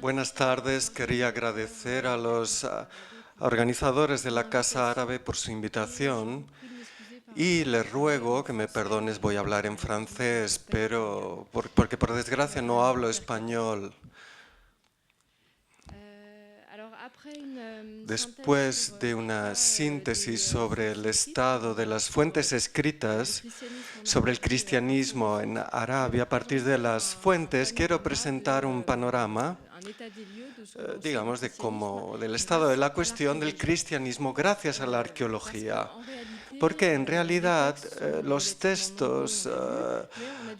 Buenas tardes. Quería agradecer a los organizadores de la Casa Árabe por su invitación y les ruego que me perdones, voy a hablar en francés, pero porque por desgracia no hablo español. Después de una síntesis sobre el estado de las fuentes escritas sobre el cristianismo en Arabia, a partir de las fuentes quiero presentar un panorama, digamos, del estado de la cuestión del cristianismo gracias a la arqueología. Porque en realidad los textos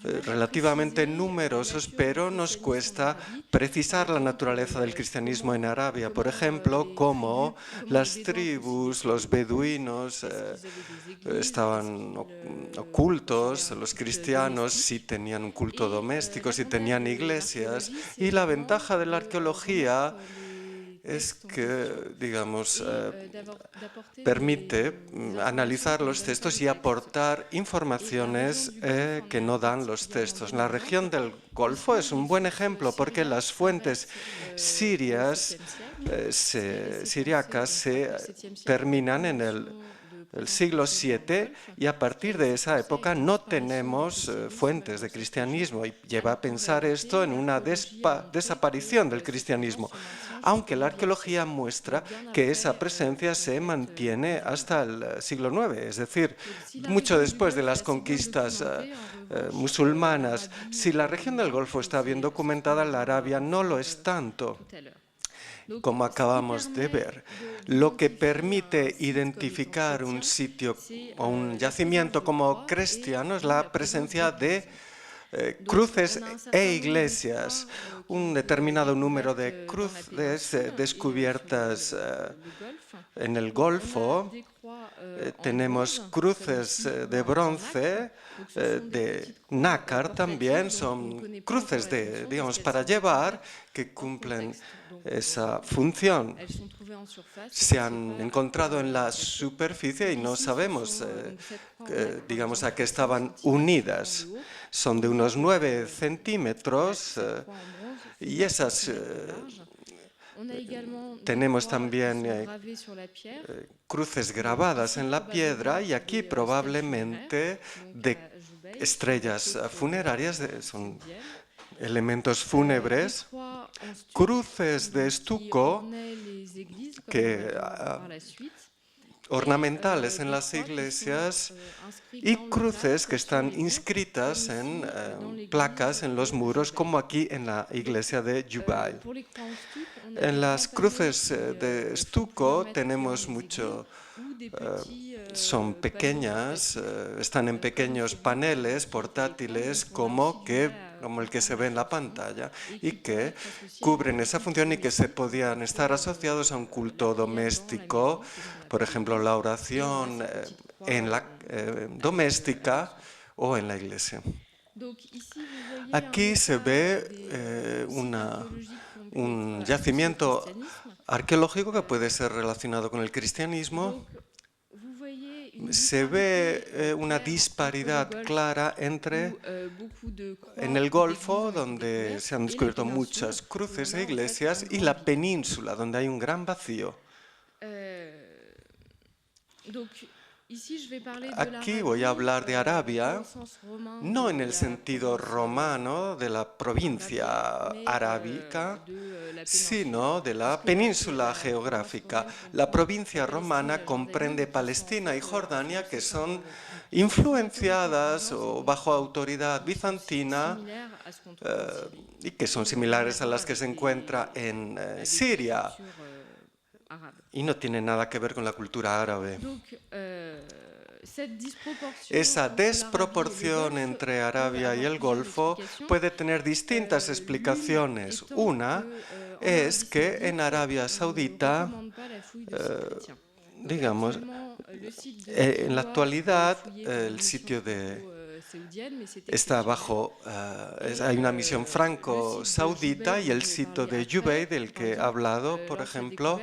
relativamente numerosos, pero nos cuesta precisar la naturaleza del cristianismo en Arabia. Por ejemplo, cómo las tribus, los beduinos estaban ocultos, los cristianos sí tenían un culto doméstico, sí tenían iglesias, y la ventaja de la arqueología es que, digamos, permite analizar los textos y aportar informaciones que no dan los textos. La región del Golfo es un buen ejemplo porque las fuentes siriacas se terminan en el siglo VII y a partir de esa época no tenemos fuentes de cristianismo y lleva a pensar esto en una desaparición del cristianismo, aunque la arqueología muestra que esa presencia se mantiene hasta el siglo IX, es decir, mucho después de las conquistas musulmanas. Si la región del Golfo está bien documentada, la Arabia no lo es tanto, como acabamos de ver. Lo que permite identificar un sitio o un yacimiento como cristiano es la presencia de cruces e iglesias, un determinado número de cruces descubiertas en el Golfo. Tenemos cruces de bronce, de nácar también, son cruces digamos, para llevar, que cumplen esa función. Se han encontrado en la superficie y no sabemos, digamos, a qué estaban unidas. Son de unos 9 centímetros y esas tenemos también cruces grabadas en la piedra y aquí probablemente de estrellas funerarias, son elementos fúnebres, cruces de estuco ornamentales en las iglesias y cruces que están inscritas en placas en los muros, como aquí en la iglesia de Jubail. En las cruces de estuco tenemos mucho, son pequeñas, están en pequeños paneles portátiles como el que se ve en la pantalla y que cubren esa función y que se podían estar asociados a un culto doméstico, por ejemplo, la oración doméstica o en la iglesia. Aquí se ve un yacimiento arqueológico que puede ser relacionado con el cristianismo. Se ve una disparidad clara en el Golfo, donde se han descubierto muchas cruces e iglesias, y la península, donde hay un gran vacío. Aquí voy a hablar de Arabia, no en el sentido romano de la provincia arábica, sino de la península geográfica. La provincia romana comprende Palestina y Jordania, que son influenciadas o bajo autoridad bizantina y que son similares a las que se encuentran en Siria. Y no tiene nada que ver con la cultura árabe. Esa desproporción entre Arabia y el Golfo puede tener distintas explicaciones. Una es que en Arabia Saudita, digamos, en la actualidad, el sitio de está bajo, hay una misión franco-saudita y el sitio de Jubail, del que he hablado, por ejemplo,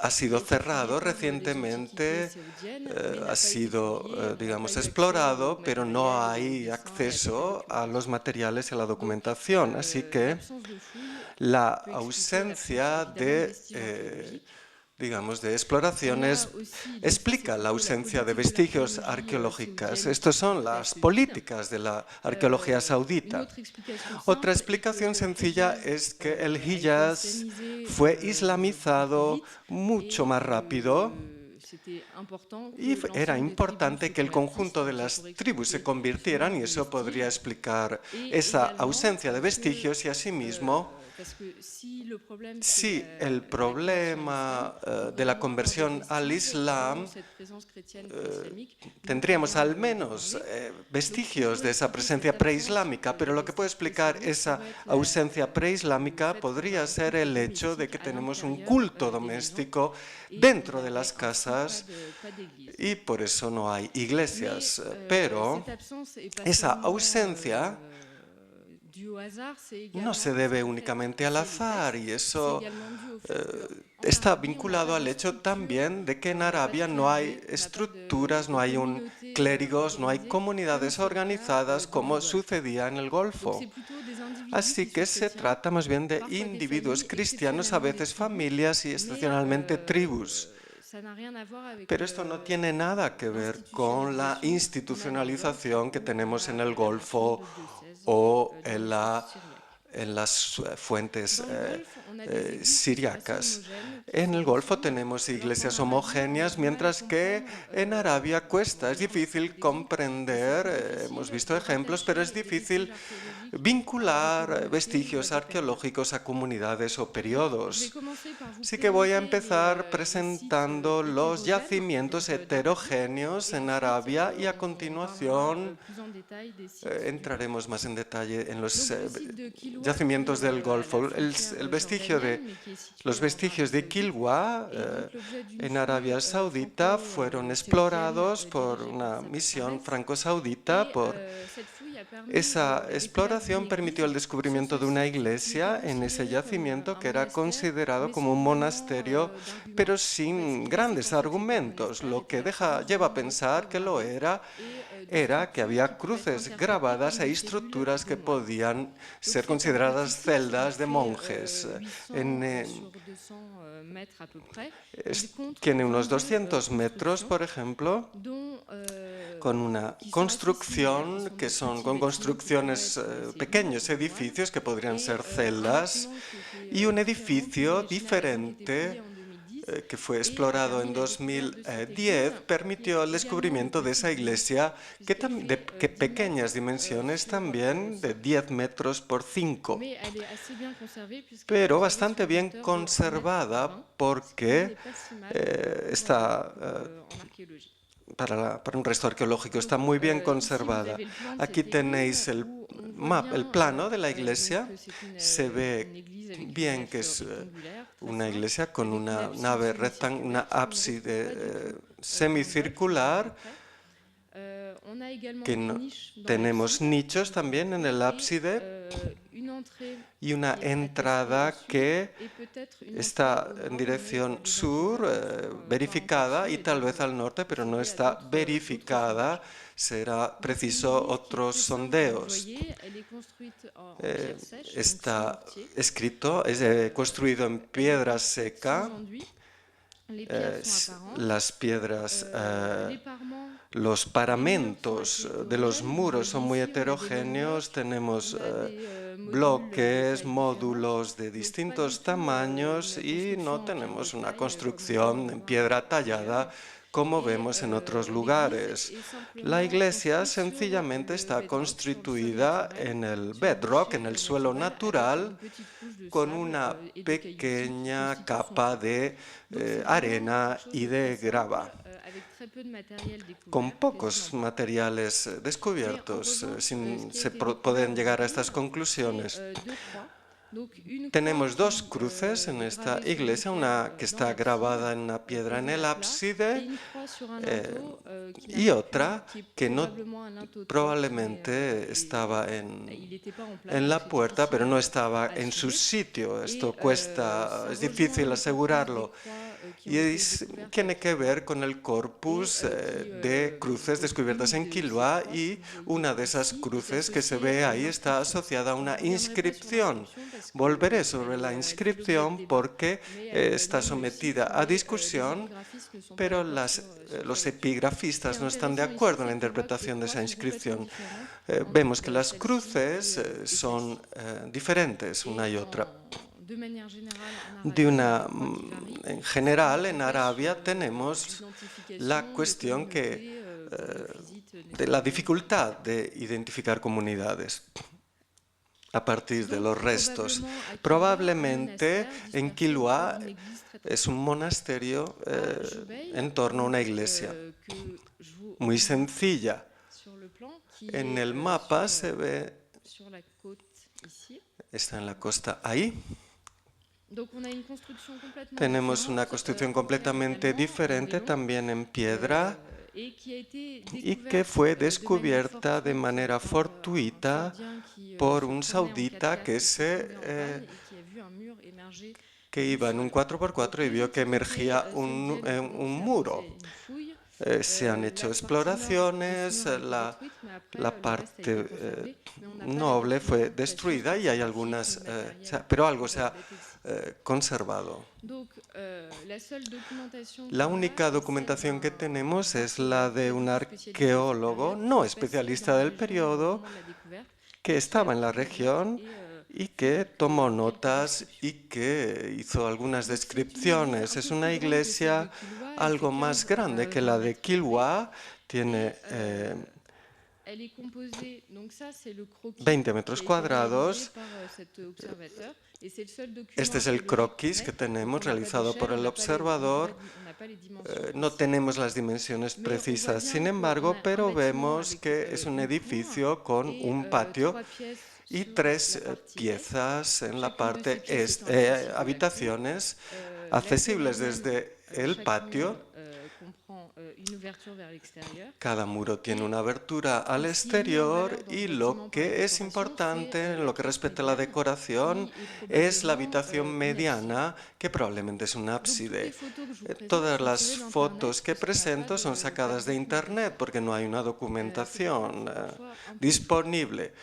ha sido cerrado recientemente, ha sido, digamos, explorado, pero no hay acceso a los materiales y a la documentación. Así que la ausencia de digamos, de exploraciones, explica la ausencia de vestigios arqueológicos. Estas son las políticas de la arqueología saudita. Otra explicación sencilla es que el Hiyaz fue islamizado mucho más rápido y era importante que el conjunto de las tribus se convirtieran, y eso podría explicar esa ausencia de vestigios, y asimismo, si el problema de la conversión al Islam, tendríamos al menos vestigios de esa presencia preislámica, pero lo que puede explicar esa ausencia preislámica podría ser el hecho de que tenemos un culto doméstico dentro de las casas y por eso no hay iglesias. Pero esa ausencia no se debe únicamente al azar, y eso está vinculado al hecho también de que en Arabia no hay estructuras, no hay clérigos, no hay comunidades organizadas como sucedía en el Golfo. Así que se trata más bien de individuos cristianos, a veces familias y excepcionalmente tribus. Pero esto no tiene nada que ver con la institucionalización que tenemos en el Golfo o en las fuentes siriacas. En el Golfo tenemos iglesias homogéneas, mientras que en Arabia cuesta. Es difícil comprender, hemos visto ejemplos, pero es difícil vincular vestigios arqueológicos a comunidades o periodos. Así que voy a empezar presentando los yacimientos heterogéneos en Arabia y a continuación entraremos más en detalle en los yacimientos del Golfo. Los vestigios de Kilwa en Arabia Saudita fueron explorados por una misión franco-saudita. Esa exploración permitió el descubrimiento de una iglesia en ese yacimiento que era considerado como un monasterio, pero sin grandes argumentos. Lo que lleva a pensar que lo era que había cruces grabadas e estructuras que podían ser consideradas celdas de monjes. Tiene unos 200 metros, por ejemplo, con una construcción que son con construcciones pequeños edificios que podrían ser celdas, y un edificio diferente que fue explorado en 2010 permitió el descubrimiento de esa iglesia de pequeñas dimensiones, también de 10 metros por 5, pero bastante bien conservada porque está para un resto arqueológico está muy bien conservada. Aquí tenéis el plano de la iglesia. Se ve bien que es una iglesia con una nave rectangular, una ábside semicircular. Tenemos nichos también en el ábside y una entrada que está en dirección sur, verificada, y tal vez al norte, pero no está verificada. Será preciso otros sondeos. Está construido en piedra seca. Las piedras, los paramentos de los muros son muy heterogéneos. Tenemos bloques, módulos de distintos tamaños y no tenemos una construcción en piedra tallada como vemos en otros lugares. La iglesia sencillamente está constituida en el bedrock, en el suelo natural, con una pequeña capa de arena y de grava, con pocos materiales descubiertos. Se pueden llegar a estas conclusiones. Tenemos dos cruces en esta iglesia, una que está grabada en una piedra en el ábside y otra que no probablemente estaba en la puerta, pero no estaba en su sitio. Esto es difícil asegurarlo. Y tiene que ver con el corpus de cruces descubiertas en Quiloa, y una de esas cruces que se ve ahí está asociada a una inscripción. Volveré sobre la inscripción porque está sometida a discusión, pero los epigrafistas no están de acuerdo en la interpretación de esa inscripción. Vemos que las cruces son diferentes una y otra. En general, en Arabia tenemos la cuestión de la dificultad de identificar comunidades a partir de los restos. Probablemente en Quiloa es un monasterio en torno a una iglesia, muy sencilla. En el mapa se ve, está en la costa ahí. Tenemos una construcción completamente diferente, también en piedra, y que fue descubierta de manera fortuita por un saudita que iba en un 4x4 y vio que emergía un muro. Se han hecho exploraciones, la parte noble fue destruida y hay algunas, pero algo se ha conservado. La única documentación que tenemos es la de un arqueólogo no especialista del periodo que estaba en la región y que tomó notas y que hizo algunas descripciones. Es una iglesia algo más grande que la de Quiloa, tiene 20 metros cuadrados. Este es el croquis que tenemos realizado por el observador. No tenemos las dimensiones precisas, sin embargo, pero vemos que es un edificio con un patio y 3 piezas en la parte habitaciones accesibles desde el patio. Cada muro tiene una abertura al exterior y lo que es importante en lo que respecta a la decoración es la habitación mediana, que probablemente es un ábside. Todas las fotos que presento son sacadas de internet porque no hay una documentación disponible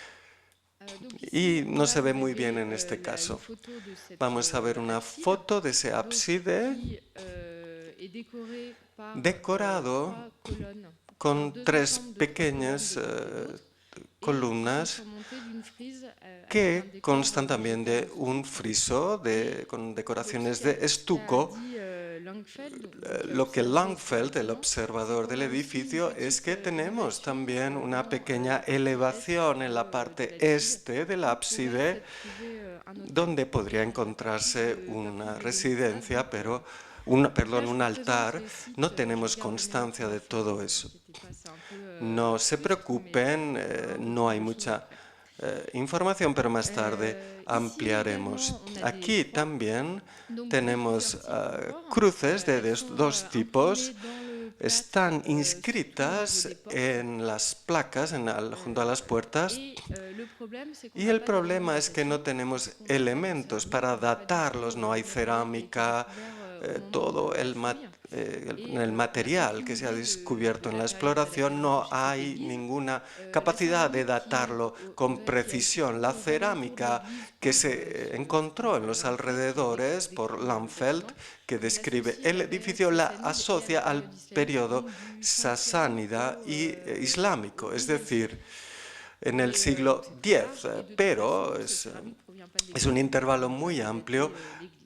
y no se ve muy bien en este caso. Vamos a ver una foto de ese ábside decorado con 3 pequeñas columnas que constan también de un friso con decoraciones de estuco. Lo que Langfeld, el observador del edificio, es que tenemos también una pequeña elevación en la parte este del ábside donde podría encontrarse una residencia, pero un altar. No tenemos constancia de todo eso. No se preocupen, no hay mucha información, pero más tarde ampliaremos. Aquí también tenemos cruces de 2 tipos. Están inscritas en las placas junto a las puertas, y el problema es que no tenemos elementos para datarlos, no hay cerámica, todo el material que se ha descubierto en la exploración, no hay ninguna capacidad de datarlo con precisión. La cerámica que se encontró en los alrededores por Langfeld, que describe el edificio, la asocia al periodo sasánida y islámico, es decir, en el siglo X, pero es un intervalo muy amplio,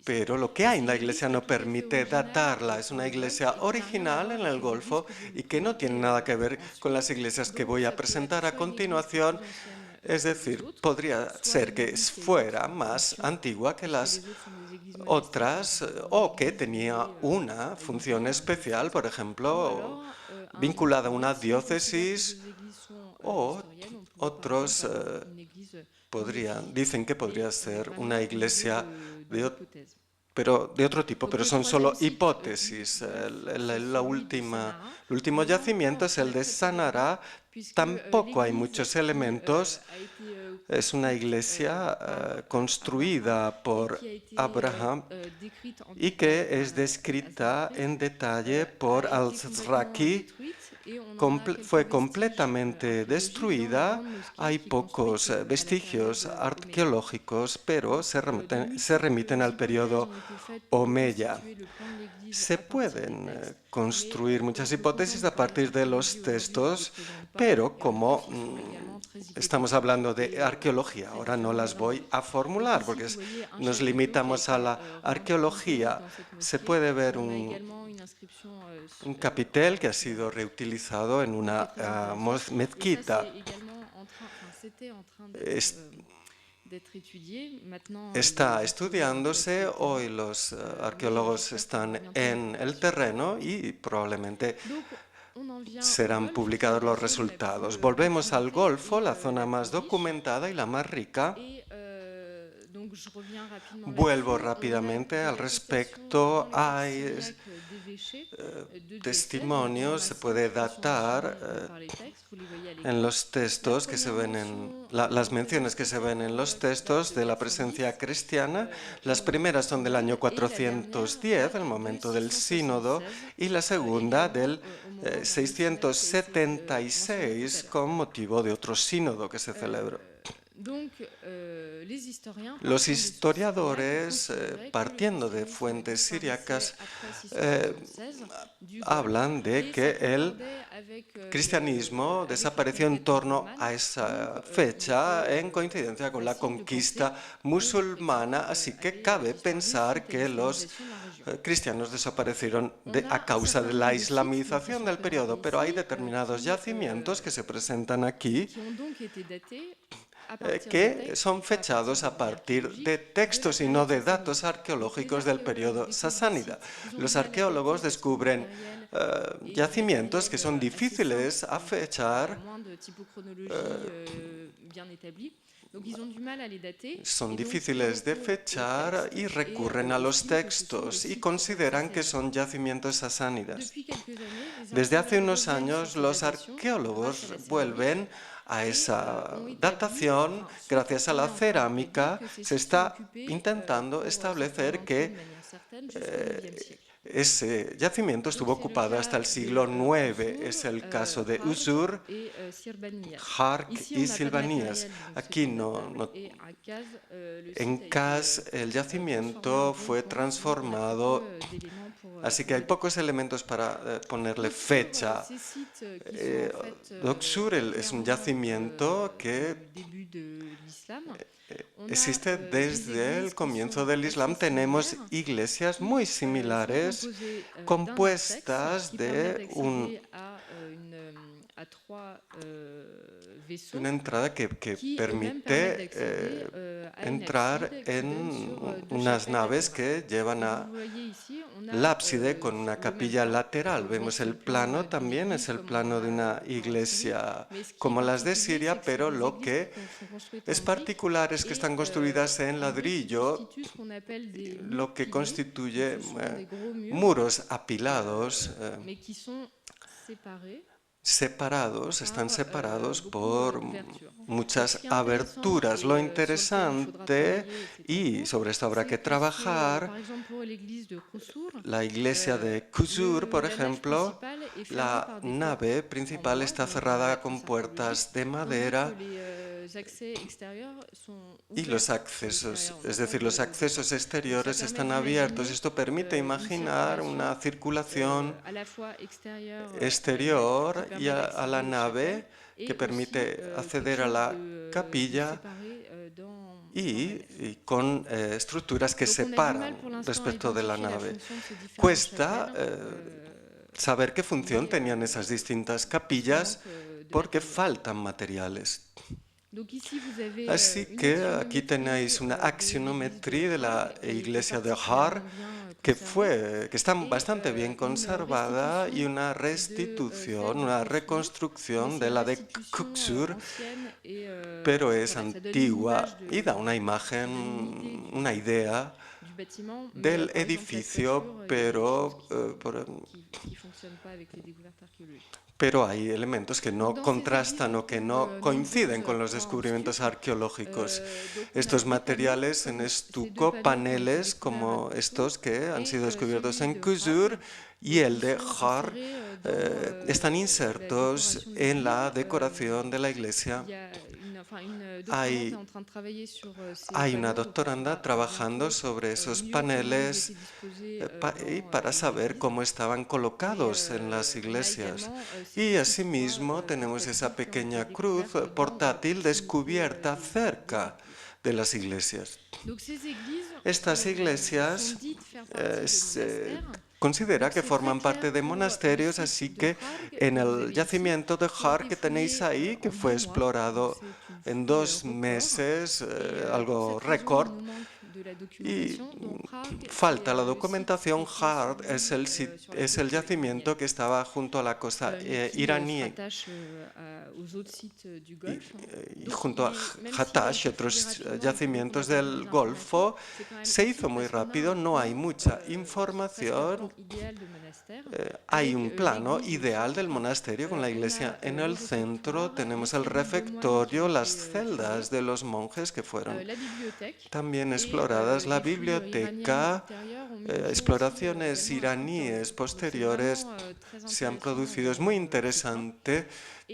pero lo que hay en la iglesia no permite datarla. Es una iglesia original en el Golfo y que no tiene nada que ver con las iglesias que voy a presentar a continuación. Es decir, podría ser que fuera más antigua que las otras o que tenía una función especial, por ejemplo, vinculada a una diócesis, o otros dicen que podría ser una iglesia pero de otro tipo, pero son solo hipótesis. El último yacimiento es el de Sanara. Tampoco hay muchos elementos. Es una iglesia construida por Abraham y que es descrita en detalle por Al-Zraki. Fue completamente destruida. Hay pocos vestigios arqueológicos, pero se remiten al periodo Omeya. Se pueden construir muchas hipótesis a partir de los textos, pero como estamos hablando de arqueología, ahora no las voy a formular porque nos limitamos a la arqueología. Se puede ver un capitel que ha sido reutilizado en una mezquita. Está estudiándose, hoy los arqueólogos están en el terreno y probablemente serán publicados los resultados. Volvemos al Golfo, la zona más documentada y la más rica. Vuelvo rápidamente al respecto. Hay testimonios, se puede datar en los textos que se ven las menciones que se ven en los textos de la presencia cristiana. Las primeras son del año 410, el momento del sínodo, y la segunda del 676 con motivo de otro sínodo que se celebró. Los historiadores, partiendo de fuentes siríacas, hablan de que el cristianismo desapareció en torno a esa fecha en coincidencia con la conquista musulmana, así que cabe pensar que los cristianos desaparecieron a causa de la islamización del periodo, pero hay determinados yacimientos que se presentan aquí que son fechados a partir de textos y no de datos arqueológicos del periodo sasánida. Los arqueólogos descubren yacimientos que son difíciles a fechar, son difíciles de fechar y recurren a los textos y consideran que son yacimientos sasánidas. Desde hace unos años los arqueólogos vuelven a esa datación. Gracias a la cerámica se está intentando establecer que ese yacimiento estuvo ocupado hasta el siglo IX. Es el caso de Usur, Hark y Silvanías. Aquí en Kaz el yacimiento fue transformado, así que hay pocos elementos para ponerle fecha. Luxor es un yacimiento que existe desde el comienzo del Islam. Tenemos iglesias muy similares, compuestas de una entrada que permite entrar en unas naves que llevan al ábside con una capilla lateral. Vemos el plano también, es el plano de una iglesia como las de Siria, pero lo que es particular es que están construidas en ladrillo, lo que constituye muros apilados, están separados por muchas aberturas. Lo interesante, y sobre esto habrá que trabajar, la iglesia de Qusur, por ejemplo, la nave principal está cerrada con puertas de madera y los accesos, es decir, los accesos exteriores están abiertos. Esto permite imaginar una circulación exterior y a la nave que permite acceder a la capilla y con estructuras que separan respecto de la nave. Cuesta saber qué función tenían esas distintas capillas porque faltan materiales. Así que aquí tenéis una axionometría de la iglesia de Har que está bastante bien conservada y una restitución, una reconstrucción de la de Kuxur, pero es antigua y da una imagen, una idea del edificio, pero hay elementos que no contrastan o que no coinciden con los descubrimientos arqueológicos. Estos materiales en estuco, paneles como estos que han sido descubiertos en Kuzur y el de Har, están insertos en la decoración de la iglesia. Hay una doctoranda trabajando sobre esos paneles para saber cómo estaban colocados en las iglesias. Y asimismo tenemos esa pequeña cruz portátil descubierta cerca de las iglesias. Estas iglesias se considera que forman parte de monasterios, así que en el yacimiento de Har que tenéis ahí, que fue explorado en 2 meses, algo récord, y falta la documentación. Har es el yacimiento que estaba junto a la costa iraní y junto a Hatash y otros yacimientos del Golfo. Se hizo muy rápido, no hay mucha información. Hay un plano ideal del monasterio con la iglesia en el centro. Tenemos el refectorio, las celdas de los monjes que fueron también exploradas, la biblioteca, exploraciones iraníes posteriores se han producido. Es muy interesante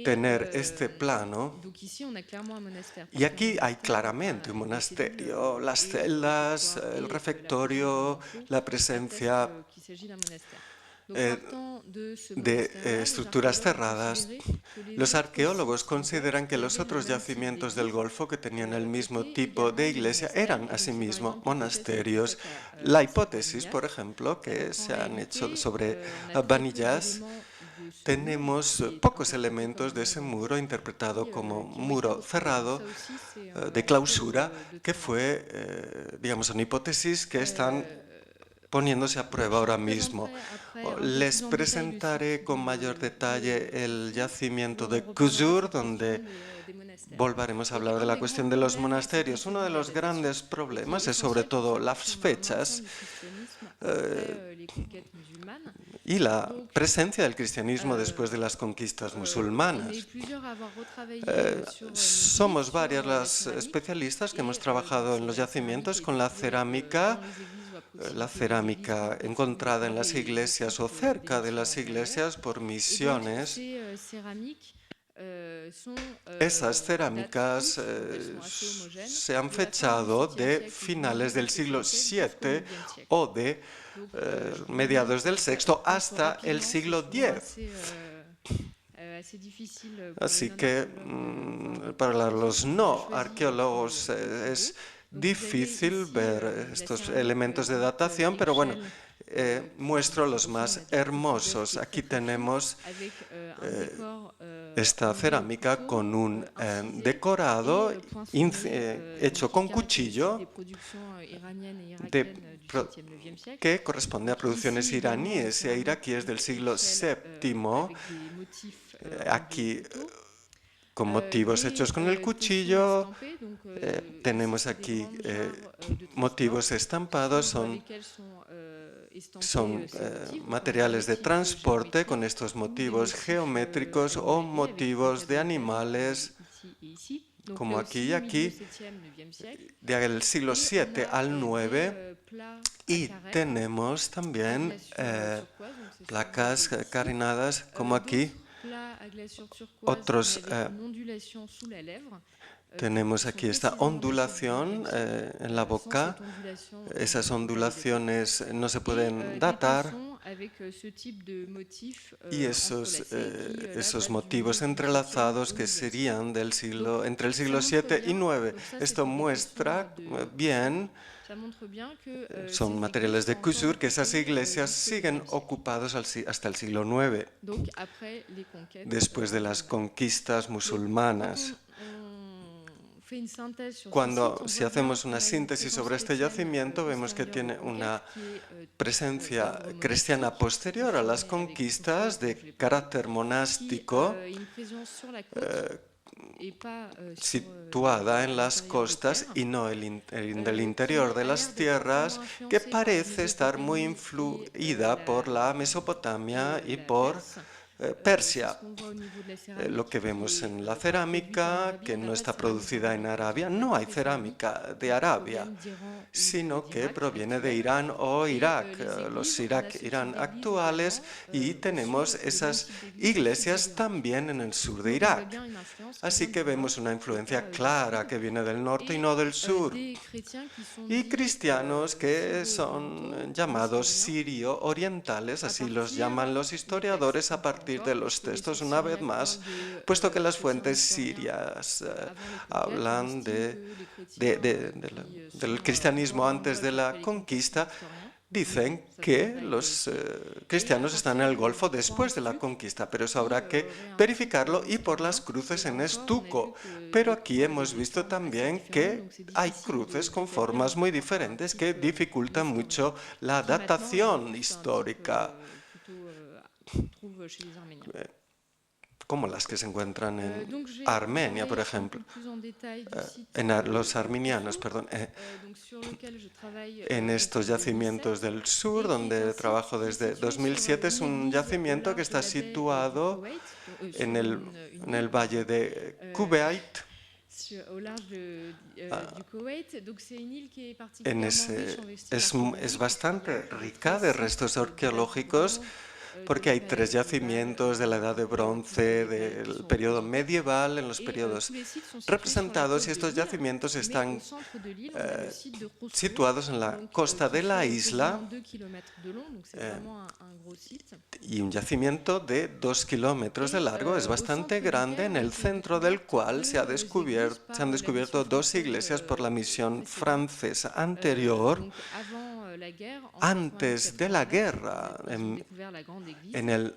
tener este plano. Y aquí hay claramente un monasterio, las celdas, el refectorio, la presencia de estructuras cerradas. Los arqueólogos consideran que los otros yacimientos del Golfo que tenían el mismo tipo de iglesia eran asimismo monasterios. La hipótesis, por ejemplo, que se han hecho sobre Baniyas, tenemos pocos elementos de ese muro interpretado como muro cerrado de clausura, que fue, digamos, una hipótesis que están poniéndose a prueba ahora mismo. Les presentaré con mayor detalle el yacimiento de Kuzur, donde volveremos a hablar de la cuestión de los monasterios. Uno de los grandes problemas es sobre todo las fechas y la presencia del cristianismo después de las conquistas musulmanas. Somos varias las especialistas que hemos trabajado en los yacimientos con la cerámica encontrada en las iglesias o cerca de las iglesias por misiones. Esas cerámicas se han fechado de finales del siglo VII o de mediados del VI hasta el siglo X. Así que para los no arqueólogos es difícil ver estos elementos de datación, pero bueno, muestro los más hermosos. Aquí tenemos esta cerámica con un decorado hecho con cuchillo que corresponde a producciones iraníes y iraquíes del siglo VII. Aquí con motivos hechos con el cuchillo. Tenemos aquí motivos estampados, son materiales de transporte con estos motivos geométricos o motivos de animales, como aquí y aquí, del siglo VII al IX. Y tenemos también placas carinadas, como aquí. Otros tenemos aquí esta ondulación en la boca. Esas ondulaciones no se pueden datar. Y esos motivos entrelazados que serían entre el siglo VII y IX. Esto muestra bien, son materiales de Kuzur, que esas iglesias siguen ocupadas hasta el siglo IX, después de las conquistas musulmanas. si hacemos una síntesis sobre este yacimiento, vemos que tiene una presencia cristiana posterior a las conquistas de carácter monástico, situada en las costas y no en el interior de las tierras, que parece estar muy influida por la Mesopotamia y por Persia. Lo que vemos en la cerámica, que no está producida en Arabia, no hay cerámica de Arabia, sino que proviene de Irán o Irak, los Irak-Irán actuales, y tenemos esas iglesias también en el sur de Irak. Así que vemos una influencia clara que viene del norte y no del sur. Y cristianos que son llamados sirio-orientales, así los llaman los historiadores a partir de los textos, una vez más, puesto que las fuentes sirias hablan del cristianismo antes de la conquista, dicen que los cristianos están en el Golfo después de la conquista, pero eso habrá que verificarlo y por las cruces en estuco. Pero aquí hemos visto también que hay cruces con formas muy diferentes que dificultan mucho la datación histórica, como las que se encuentran en Armenia, por ejemplo, los armenianos, perdón, en estos yacimientos del sur, donde trabajo desde 2007, es un yacimiento que está situado en el valle de Kuwait. Es bastante rica de restos arqueológicos, porque hay 3 yacimientos de la Edad de Bronce, del periodo medieval, en los periodos representados, y estos yacimientos están situados en la costa de la isla, y un yacimiento de 2 kilómetros de largo, es bastante grande, en el centro del cual se han descubierto 2 iglesias por la misión francesa anterior. Antes de la guerra, en el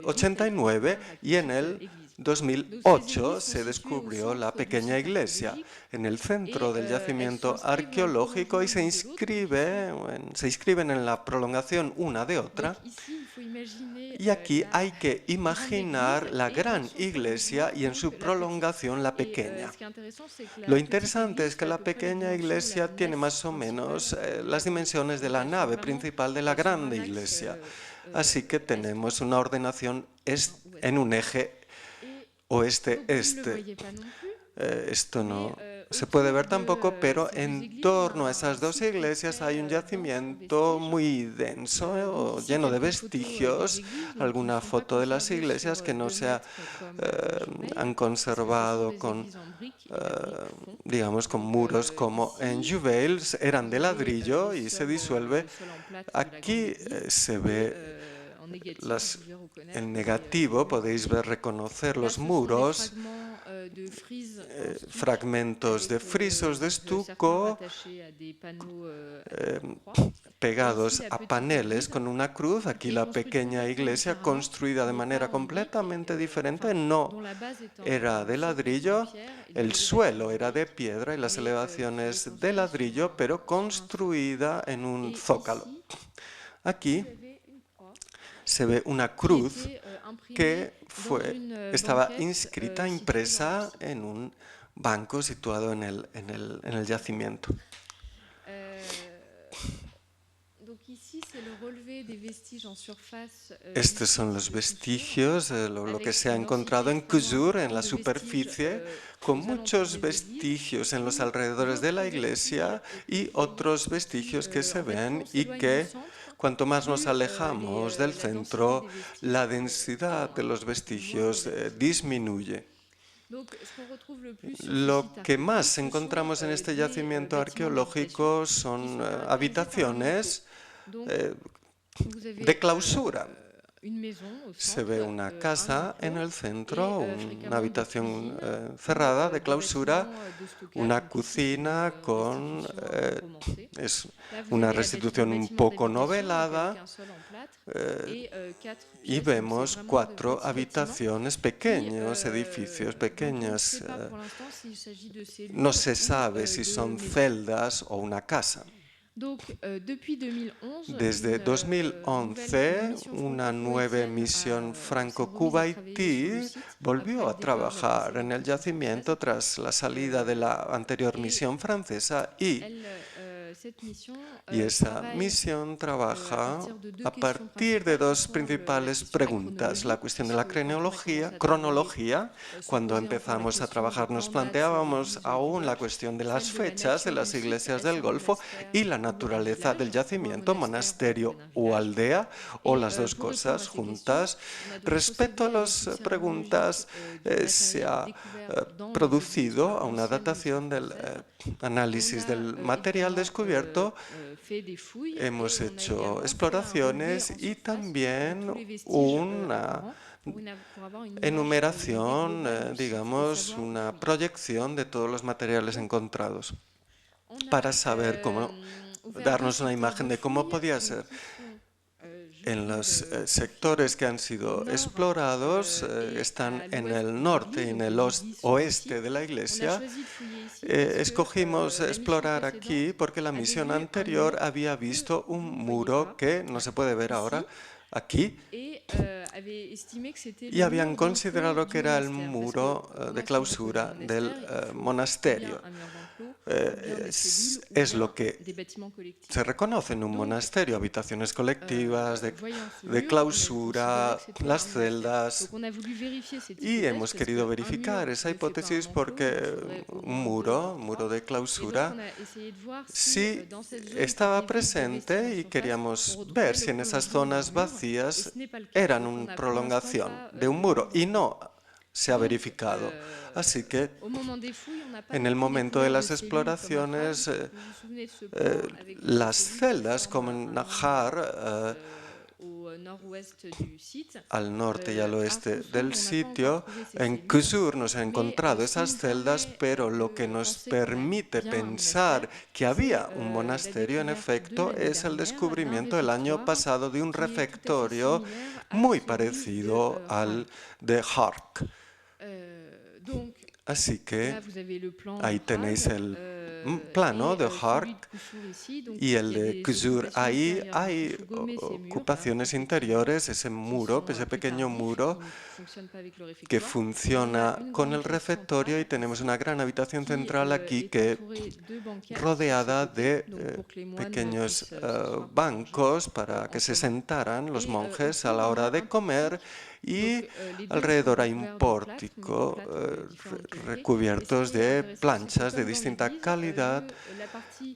89 y en el 2008 se descubrió la pequeña iglesia en el centro del yacimiento arqueológico y se inscriben en la prolongación una de otra. Y aquí hay que imaginar la gran iglesia y en su prolongación la pequeña. Lo interesante es que la pequeña iglesia tiene más o menos las dimensiones de la nave principal de la grande iglesia. Así que tenemos una ordenación en un eje oeste-este. Esto no se puede ver tampoco, pero en torno a esas 2 iglesias hay un yacimiento muy denso, lleno de vestigios, alguna foto de las iglesias que no se han conservado digamos, con muros como en Juveil, eran de ladrillo y se disuelve. Aquí se ve en negativo, podéis reconocer los muros, fragmentos de frisos de estuco pegados a paneles con una cruz. Aquí la pequeña iglesia construida de manera completamente diferente, no era de ladrillo, el suelo era de piedra y las elevaciones de ladrillo, pero construida en un zócalo. Aquí se ve una cruz que estaba inscrita, impresa en un banco situado en el yacimiento. Estos son los vestigios, lo que se ha encontrado en Kuzur, en la superficie, con muchos vestigios en los alrededores de la iglesia y otros vestigios que se ven y que, cuanto más nos alejamos del centro, la densidad de los vestigios disminuye. Lo que más encontramos en este yacimiento arqueológico son habitaciones de clausura. Se ve una casa en el centro, una habitación cerrada de clausura, una cocina con es una restitución un poco novelada y vemos 4 habitaciones pequeños, edificios pequeños. No se sabe si son celdas o una casa. Desde 2011, una nueva misión franco-kuwaití volvió a trabajar en el yacimiento tras la salida de la anterior misión francesa y esa misión trabaja a partir de 2 principales preguntas. La cuestión de la cronología. Cuando empezamos a trabajar nos planteábamos aún la cuestión de las fechas de las iglesias del Golfo y la naturaleza del yacimiento, monasterio o aldea, o las 2 cosas juntas. Respecto a las preguntas, se ha producido una datación del análisis del material descubierto. Hemos hecho exploraciones y también una enumeración, digamos, una proyección de todos los materiales encontrados para saber cómo, darnos una imagen de cómo podía ser. En los sectores que han sido explorados están en el norte y en el oeste de la iglesia. Escogimos explorar aquí porque la misión anterior había visto un muro que no se puede ver ahora aquí, y habían considerado que era el muro de clausura del monasterio. Es lo que se reconoce en un monasterio: habitaciones colectivas, de clausura, las celdas. Y hemos querido verificar esa hipótesis porque un muro de clausura sí estaba presente y queríamos ver si en esas zonas vacías eran una prolongación de un muro, y no se ha verificado. Así que en el momento de las exploraciones, las celdas como en Najjar, al norte y al oeste del sitio, en Qusur no se han encontrado esas celdas, pero lo que nos permite pensar que había un monasterio, en efecto, es el descubrimiento el año pasado de un refectorio muy parecido al de Hark. Así que ahí tenéis el plano de Hark y el de Qusur. Ahí hay ocupaciones interiores, ese muro, ese pequeño muro que funciona con el refectorio, y tenemos una gran habitación central aquí que rodeada de pequeños bancos para que se sentaran los monjes a la hora de comer, y alrededor hay un pórtico recubiertos de planchas de distinta calidad.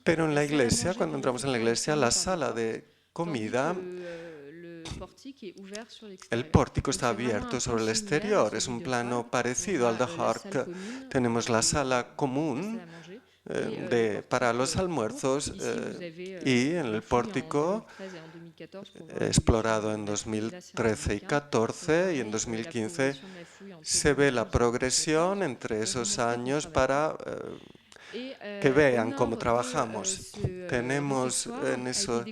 Pero en la iglesia, cuando entramos en la iglesia, la sala de comida, el pórtico está abierto sobre el exterior. Es un plano parecido al de Hark. Tenemos la sala común para los almuerzos y en el pórtico, explorado en 2013 y 2014, y en 2015 se ve la progresión entre esos años para que vean cómo trabajamos. Tenemos en ese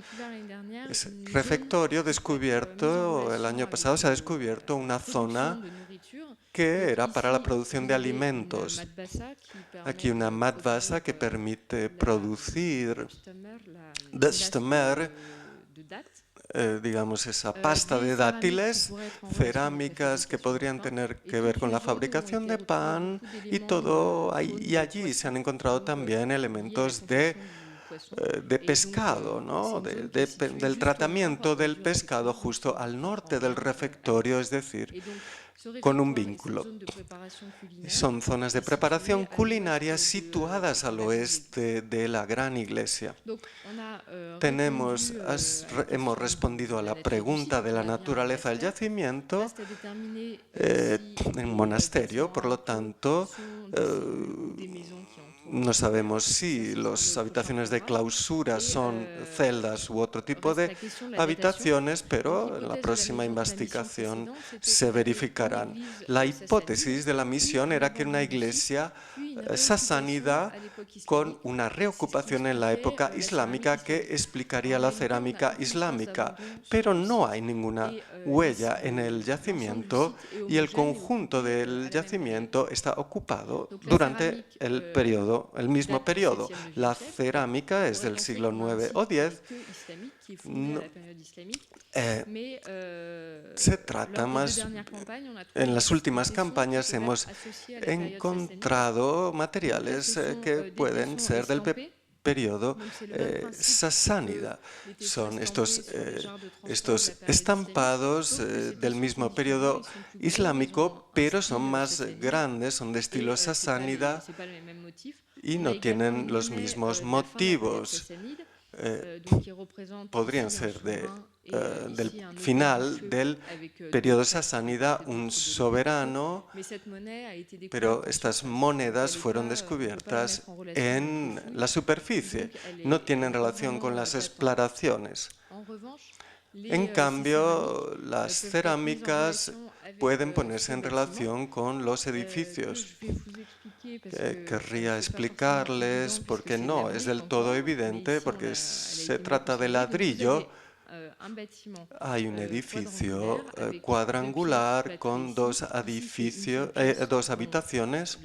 refectorio descubierto, el año pasado se ha descubierto una zona que era para la producción de alimentos. Aquí una madbasa que permite producir digamos, esa pasta de dátiles, cerámicas que podrían tener que ver con la fabricación de pan y todo. Y allí se han encontrado también elementos de pescado, ¿no? Del tratamiento del pescado justo al norte del refectorio, es decir, con un vínculo. Son zonas de preparación culinaria situadas al oeste de la gran iglesia. Hemos respondido a la pregunta de la naturaleza del yacimiento en un monasterio, por lo tanto, No sabemos si las habitaciones de clausura son celdas u otro tipo de habitaciones, pero en la próxima investigación se verificarán. La hipótesis de la misión era que una iglesia sasánida con una reocupación en la época islámica que explicaría la cerámica islámica, pero no hay ninguna huella en el yacimiento y el conjunto del yacimiento está ocupado durante el mismo periodo. La cerámica es del siglo IX o X. Se trata más, en las últimas campañas hemos encontrado materiales que pueden ser del periodo sasánida. Son estos estampados del mismo periodo islámico, pero son más grandes, son de estilo sasánida y no tienen los mismos motivos. Podrían ser del final del periodo sasánida, un soberano, pero estas monedas fueron descubiertas en la superficie, no tienen relación con las exploraciones. En cambio, las cerámicas pueden ponerse en relación con los edificios. Querría explicarles por qué no es del todo evidente, porque se trata de ladrillo. Hay un edificio cuadrangular con dos habitaciones.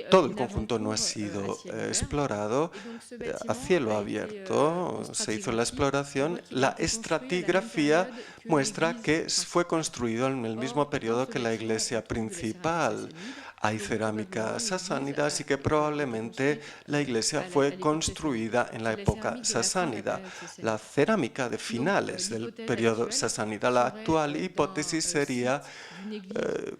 Todo el conjunto no ha sido explorado. A cielo abierto se hizo la exploración. La estratigrafía muestra que fue construido en el mismo periodo que la iglesia principal. Hay cerámica sasánida, así que probablemente la iglesia fue construida en la época sasánida. La cerámica de finales del periodo sasánida, la actual hipótesis sería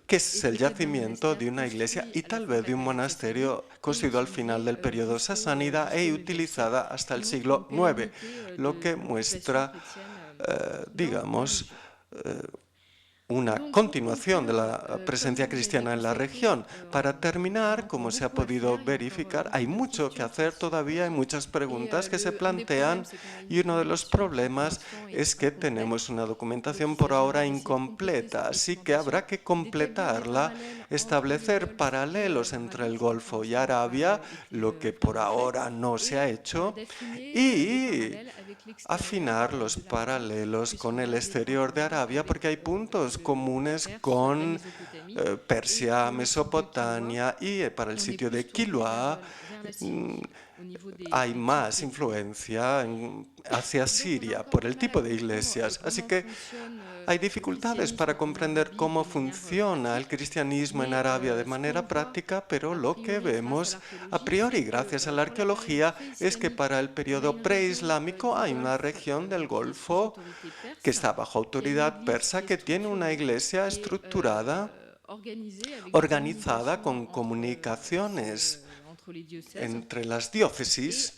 que es el yacimiento de una iglesia y tal vez de un monasterio construido al final del periodo sasánida e utilizada hasta el siglo IX, lo que muestra, digamos, una continuación de la presencia cristiana en la región. Para terminar, como se ha podido verificar, hay mucho que hacer todavía, hay muchas preguntas que se plantean y uno de los problemas es que tenemos una documentación por ahora incompleta, así que habrá que completarla, establecer paralelos entre el Golfo y Arabia, lo que por ahora no se ha hecho, y afinar los paralelos con el exterior de Arabia, porque hay puntos comunes con Persia, Mesopotamia y para el sitio de Quiloa hay más influencia hacia Siria por el tipo de iglesias. Así que hay dificultades para comprender cómo funciona el cristianismo en Arabia de manera práctica, pero lo que vemos a priori, gracias a la arqueología, es que para el periodo preislámico hay una región del Golfo que está bajo autoridad persa, que tiene una iglesia estructurada, organizada con comunicaciones entre las diócesis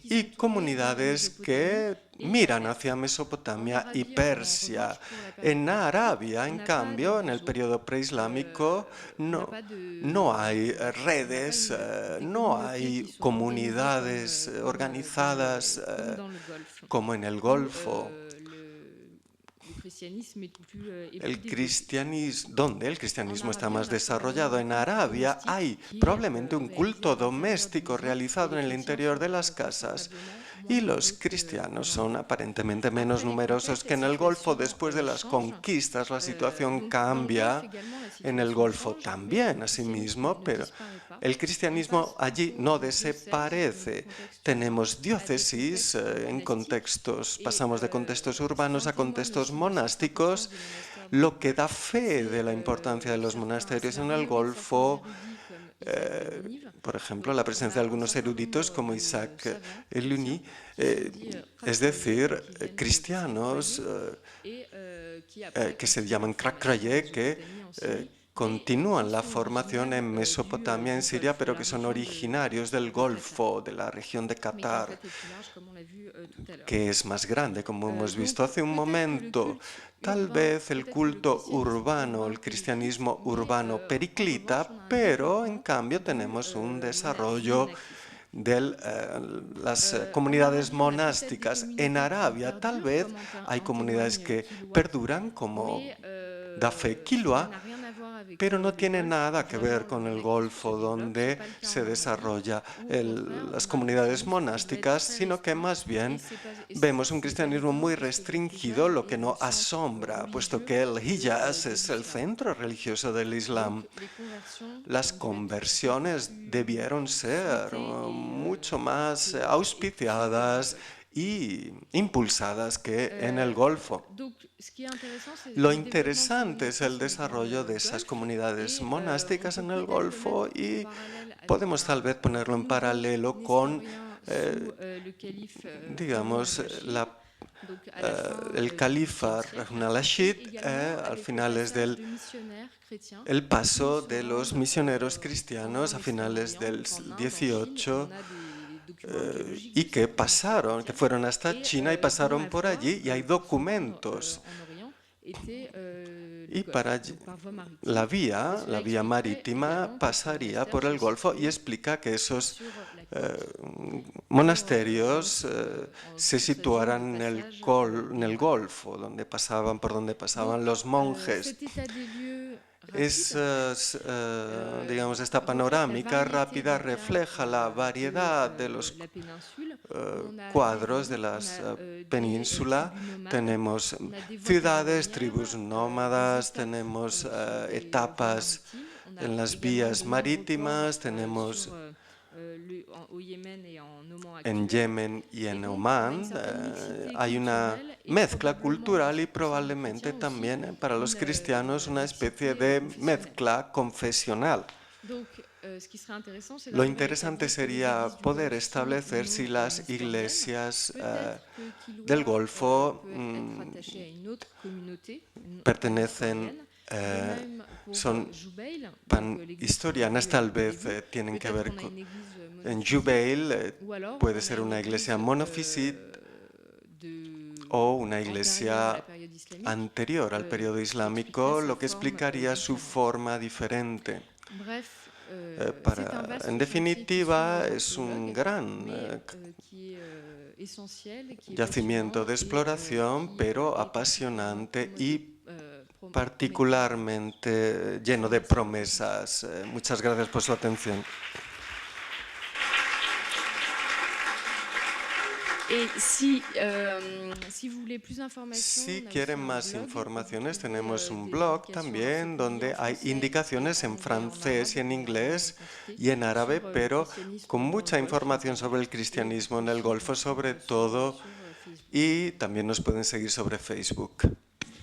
y comunidades que miran hacia Mesopotamia y Persia. En Arabia, en cambio, en el periodo preislámico, no hay redes, no hay comunidades organizadas como en el Golfo. Donde el cristianismo está más desarrollado. En Arabia hay probablemente un culto doméstico realizado en el interior de las casas y los cristianos son aparentemente menos numerosos que en el Golfo. Después de las conquistas la situación cambia en el Golfo también, asimismo, pero el cristianismo allí no desaparece. Tenemos diócesis en contextos, pasamos de contextos urbanos a contextos monásticos, lo que da fe de la importancia de los monasterios en el Golfo. Por ejemplo, la presencia de algunos eruditos como Isaac Eluni, es decir, cristianos que se llaman Krakraye, que continúan la formación en Mesopotamia, en Siria, pero que son originarios del Golfo, de la región de Qatar, que es más grande, como hemos visto hace un momento. Tal vez el culto urbano, el cristianismo urbano periclita, pero en cambio tenemos un desarrollo de las comunidades monásticas. En Arabia tal vez hay comunidades que perduran, como Dafé Kilwa, pero no tiene nada que ver con el Golfo, donde se desarrolla las comunidades monásticas, sino que más bien vemos un cristianismo muy restringido, lo que no asombra, puesto que el Hijaz es el centro religioso del Islam. Las conversiones debieron ser mucho más auspiciadas y impulsadas que en el Golfo. Lo interesante es el desarrollo de esas comunidades monásticas en el Golfo y podemos tal vez ponerlo en paralelo con, digamos, el califa al-Rashid al finales el paso de los misioneros cristianos a finales del 18 y que pasaron, que fueron hasta China y pasaron por allí, y hay documentos. Y para allí, la vía marítima pasaría por el Golfo, y explica que esos monasterios se situaran en el Golfo, por donde pasaban los monjes. Digamos, esta panorámica rápida refleja la variedad de los cuadros de la península. Tenemos ciudades, tribus nómadas, tenemos etapas en las vías marítimas, tenemos en Yemen y en Omán. Hay una mezcla cultural y probablemente también para los cristianos una especie de mezcla confesional. Lo interesante sería poder establecer si las iglesias del Golfo pertenecen, son panhistorianas, tal vez tienen que ver con... En Jubail puede ser una iglesia monofisita o una iglesia anterior al periodo islámico, lo que explicaría su forma diferente. En definitiva, es un gran yacimiento de exploración, pero apasionante y particularmente lleno de promesas. Muchas gracias por su atención. Si quieren más informaciones, tenemos un blog también donde hay indicaciones en francés y en inglés y en árabe, pero con mucha información sobre el cristianismo en el Golfo sobre todo, y también nos pueden seguir sobre Facebook.